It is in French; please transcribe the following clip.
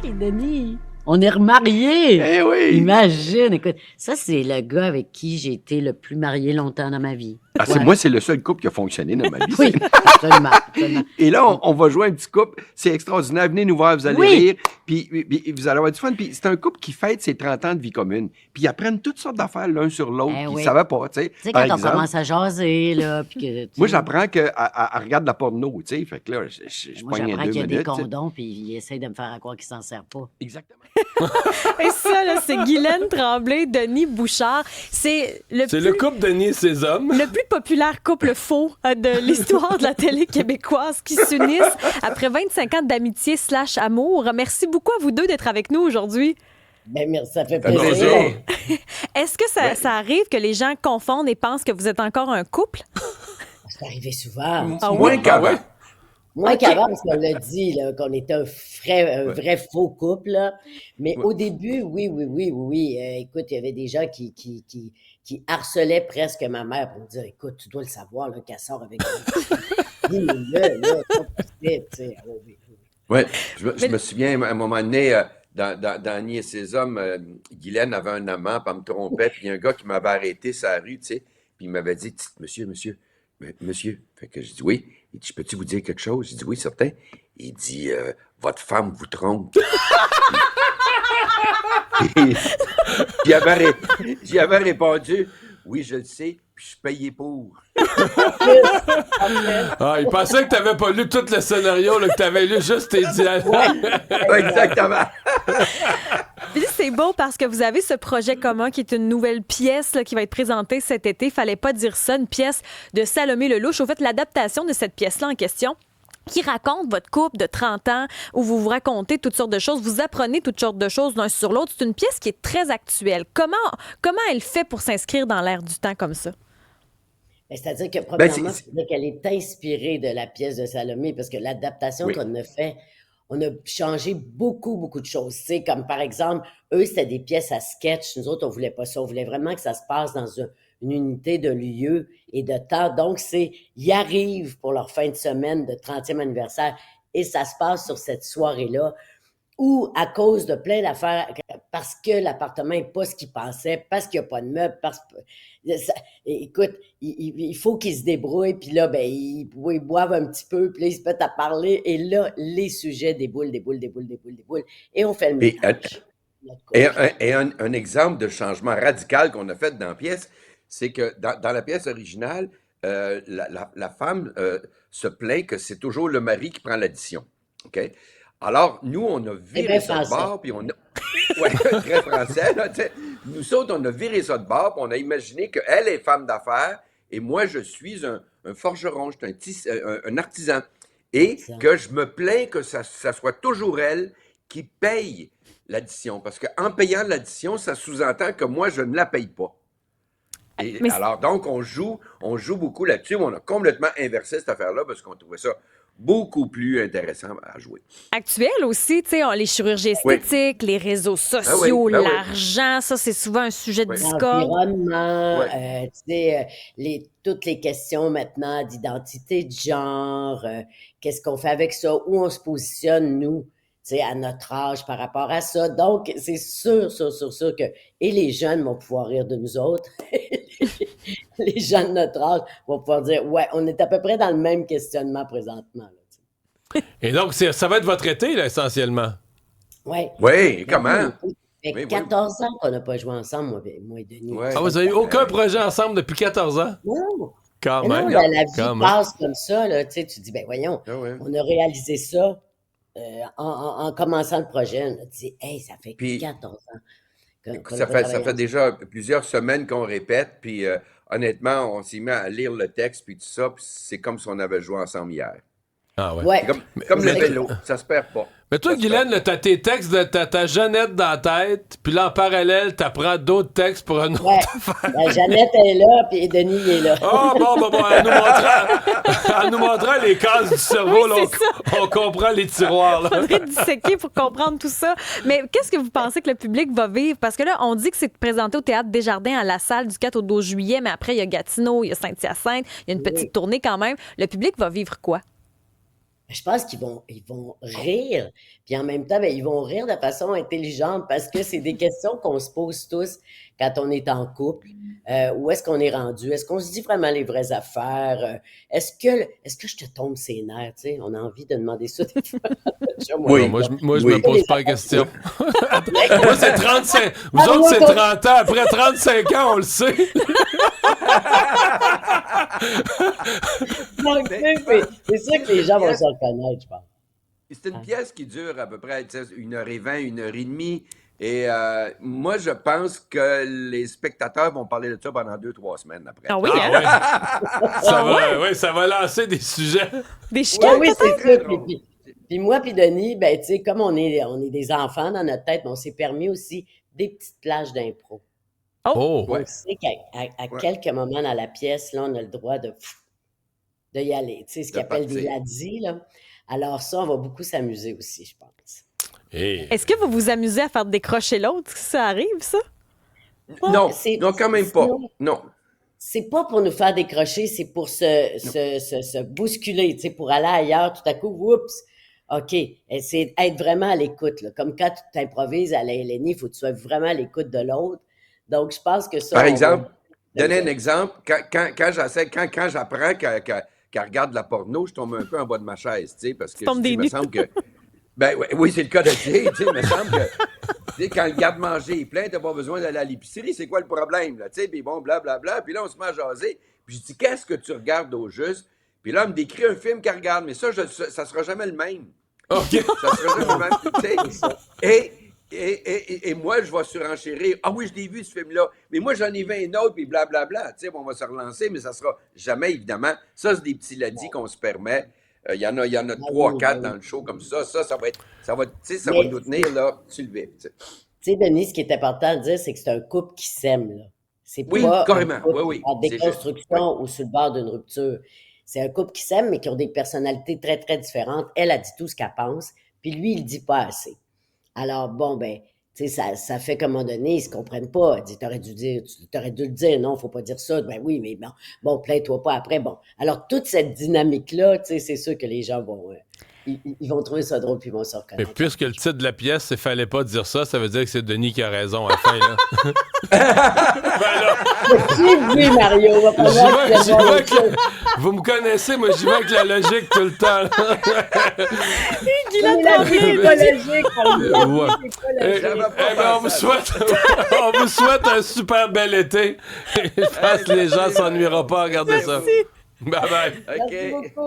et Denis. On est remariés. Eh oui! Imagine, écoute, ça, c'est le gars avec qui j'ai été le plus marié longtemps dans ma vie. Ah, c'est, Ouais. moi, c'est le seul couple qui a fonctionné dans ma vie. Oui, absolument, absolument. Et là, on va jouer un petit couple. C'est extraordinaire. Venez nous voir, vous allez Oui. rire. Puis vous allez avoir du fun. Puis c'est un couple qui fête ses 30 ans de vie commune. Puis ils apprennent toutes sortes d'affaires l'un sur l'autre. Eh Puis ils oui. ne savaient pas, tu sais. Tu sais, Par quand on exemple, commence à jaser, là, puis que... tu moi, sais, j'apprends qu'elle regarde de la porno, tu sais. Fait que là, je moi, poigne j'apprends 2 qu'il y a des minutes. tu sais. condoms, puis il essaie de me faire croire qu'il s'en sert pas. Exactement. Et ça, là, c'est Guylaine Tremblay, Denis Bouchard. C'est le couple Denis et ses hommes. le plus populaire couple faux de l'histoire de la télé québécoise qui s'unissent après 25 ans d'amitié / amour. Merci beaucoup à vous deux d'être avec nous aujourd'hui. Ben, merci, ça fait Ça fait plaisir. plaisir. Est-ce que ça arrive que les gens confondent et pensent que vous êtes encore un couple? C'est arrivé souvent. Ah oui? Moins qu'avant. ouais? Moins qu'avant, parce qu'on l'a dit, là, qu'on était un vrai faux couple. Là. Mais au début, oui. Écoute, il y avait des gens qui harcelaient presque ma mère pour me dire, écoute, tu dois le savoir, là, qu'elle sort avec dis-le, là, c'est pas possible, tu sais. Oh, oui. Oui, je me souviens, à un moment donné, dans Annie et ses hommes, Guylaine avait un amant, puis elle me trompait, puis il y a un gars qui m'avait arrêté sur la rue, tu sais, puis il m'avait dit, monsieur, fait que je dis oui. Il dit, peux-tu vous dire quelque chose? J'ai dit oui, certain. Il dit, votre femme vous trompe. J'y avais répondu, oui, je le sais, puis je suis payé pour. Ah, il pensait que t'avais pas lu tout le scénario, là, que t'avais lu juste tes dialogues. Exactement. Puis c'est beau parce que vous avez ce projet commun qui est une nouvelle pièce là, qui va être présentée cet été. Fallait pas dire ça, une pièce de Salomé Lelouch. Au fait, l'adaptation de cette pièce-là en question qui raconte votre couple de 30 ans où vous vous racontez toutes sortes de choses, vous apprenez toutes sortes de choses d'un sur l'autre. C'est une pièce qui est très actuelle. Comment elle fait pour s'inscrire dans l'air du temps comme ça? Ben, c'est-à-dire que, premièrement, c'est qu'elle est inspirée de la pièce de Salomé, parce que l'adaptation qu'on a fait, on a changé beaucoup de choses. Tu sais, comme par exemple, eux, c'était des pièces à sketch. Nous autres, on voulait pas ça. On voulait vraiment que ça se passe dans une unité de lieu et de temps. Donc, ils arrivent pour leur fin de semaine de 30e anniversaire et ça se passe sur cette soirée-là ou à cause de plein d'affaires, parce que l'appartement n'est pas ce qu'ils pensaient, parce qu'il n'y a pas de meubles, écoute, il faut qu'ils se débrouillent, puis là, ben, ils boivent un petit peu, puis là, ils se mettent à parler, et là, les sujets déboulent, et on fait le ménage. Et un exemple de changement radical qu'on a fait dans la pièce, c'est que dans la pièce originale, la femme se plaint que c'est toujours le mari qui prend l'addition. OK? Alors, nous, on a viré ça de bord, puis on a... Ouais, très français, là, tu sais. Nous autres, on a viré ça de bord, puis on a imaginé qu'elle est femme d'affaires, et moi, je suis un forgeron, je suis un artisan. Et que je me plains que ça soit toujours elle qui paye l'addition. Parce qu'en payant l'addition, ça sous-entend que moi, je ne la paye pas. Et alors, donc, on joue beaucoup là-dessus. On a complètement inversé cette affaire-là parce qu'on trouvait ça beaucoup plus intéressant à jouer. Actuel aussi, tu sais, les chirurgies esthétiques, les réseaux sociaux, l'argent, ça, c'est souvent un sujet de discorde. L'environnement, tu sais, toutes les questions maintenant d'identité de genre, qu'est-ce qu'on fait avec ça, où on se positionne, nous, tu sais, à notre âge par rapport à ça. Donc, c'est sûr que, et les jeunes vont pouvoir rire de nous autres. Les gens de notre âge vont pouvoir dire, ouais, on est à peu près dans le même questionnement présentement. Là, et donc, ça va être votre été, là, essentiellement. Oui. Oui, comment? Ça fait 14 ans qu'on n'a pas joué ensemble, moi et Denis. Ouais. Ah, vous n'avez eu aucun projet ensemble depuis 14 ans? Non. Quand Mais même. non, la vie passe comme ça, là, tu sais, tu dis, ben voyons, on a réalisé ça en commençant le projet. On a dit, hey, ça fait 14 ans. Ça fait déjà plusieurs semaines qu'on répète, puis honnêtement, on s'est mis à lire le texte, puis tout ça, puis c'est comme si on avait joué ensemble hier. Ah ouais. C'est comme le vélo, ça se perd pas. Mais toi, Guylaine, t'as tes textes, t'as ta Jeannette dans la tête, puis là, en parallèle, t'apprends d'autres textes pour un autre affaire. Ben, Jeannette est là, puis Denis est là. Ah, bon, en nous montrant les cases du cerveau, là, on comprend les tiroirs. Là. Faudrait disséquer pour comprendre tout ça. Mais qu'est-ce que vous pensez que le public va vivre? Parce que là, on dit que c'est présenté au Théâtre Desjardins à La Salle du 4 au 12 juillet, mais après, il y a Gatineau, il y a Saint-Hyacinthe, il y a une petite tournée quand même. Le public va vivre quoi? je pense qu'ils vont rire. Puis en même temps, ben, ils vont rire de façon intelligente parce que c'est des questions qu'on se pose tous quand on est en couple. Où est-ce qu'on est rendu? Est-ce qu'on se dit vraiment les vraies affaires? Est-ce que je te tombe ses nerfs? Tu sais, on a envie de demander ça des fois. Oui. Moi, je Oui. me pose pas la question. Moi, c'est 35. Vous autres, c'est 30 ans. Après 35 ans, on le sait. Donc, tu sais, c'est ça que les gens vont se reconnaître, je pense. C'est une pièce qui dure à peu près 1h20, 1h30. Et moi, je pense que les spectateurs vont parler de ça pendant 2-3 semaines après. Ah oui, Ah hein? ouais. Ça va lancer des sujets. Des Oui, chicanes, oui, peut-être? c'est ça. Puis moi, puis Denis, ben, tu sais, comme on est des enfants dans notre tête, mais on s'est permis aussi des petites plages d'impro. Oh. Ouais. On sait qu'à quelques moments dans la pièce, là, on a le droit de y aller. Tu sais, ce De qu'ils appellent des partir. ladis, là. Alors ça, on va beaucoup s'amuser aussi, je pense. Hey. Est-ce que vous vous amusez à faire décrocher l'autre? Ça arrive, ça? Non, c'est- non, quand même pas. non. Non. C'est pas pour nous faire décrocher, c'est pour se bousculer, tu sais, pour aller ailleurs, tout à coup, oups, OK. Et c'est être vraiment à l'écoute, là. Comme quand tu t'improvises à la LNI, il faut que tu sois vraiment à l'écoute de l'autre. Donc, je pense que ça... Par on va- exemple, donner un exemple, quand j'apprends qu'elle regarde la porno, je tombe un peu en bas de ma chaise, tu sais, parce que tombes des il me nues. semble que... Ben oui, c'est le cas de Jay, tu sais, il me semble que... Tu sais, quand le garde-manger est plein, t'as pas besoin d'aller à l'épicerie, c'est quoi le problème, là, tu sais, puis bon, blablabla, puis là, on se met à jaser, puis je dis, qu'est-ce que tu regardes au juste? Puis là, elle me décrit un film qu'elle regarde, mais ça ça sera jamais le même. OK. Ça sera jamais le même, tu sais. Et moi, je vais surenchérir. Ah oui, je l'ai vu, ce film-là. Mais moi, j'en ai vu un autre, puis blablabla. Tu sais, on va se relancer, mais ça sera jamais, évidemment. Ça, c'est des petits ladis qu'on se permet. Il y en a 3, 4 dans le show comme ça. Ça va être, tu sais, ça va Mais- nous tenir, là, sur le vif. Tu sais. Tu sais, Denis, ce qui est important de dire, c'est que c'est un couple qui s'aime, là. C'est Oui, pas carrément. un couple Oui. en C'est juste. déconstruction ou sur le bord d'une rupture. C'est un couple qui s'aime, mais qui ont des personnalités très, très différentes. Elle a dit tout ce qu'elle pense, puis lui, il dit pas assez. Alors, bon, ben, tu sais, ça fait qu'à un moment donné, ils se comprennent pas. Elle dit, t'aurais dû le dire, non, faut pas dire ça. Ben oui, mais bon, plains-toi pas après. Bon. Alors, toute cette dynamique-là, tu sais, c'est sûr que les gens vont, ils vont trouver ça drôle, puis ils vont se Mais reconnaître. puisque le titre de la pièce, c'est Fallait pas dire ça, ça veut dire que c'est Denis qui a raison à la fin, là. Ben là, Oui, Mario, on va pas j'y voir vais- que j'y vais avec la- vous me connaissez, moi, j'y vais avec la logique tout le temps, là. La vie est pas logique, Mario. Ouais. La vie est pas Eh, logique. J'avais pas eh ben, on vous souhaite un super bel été. Je pense que les gens s'ennuieront pas à regarder ça. Bye bye. OK. Merci beaucoup.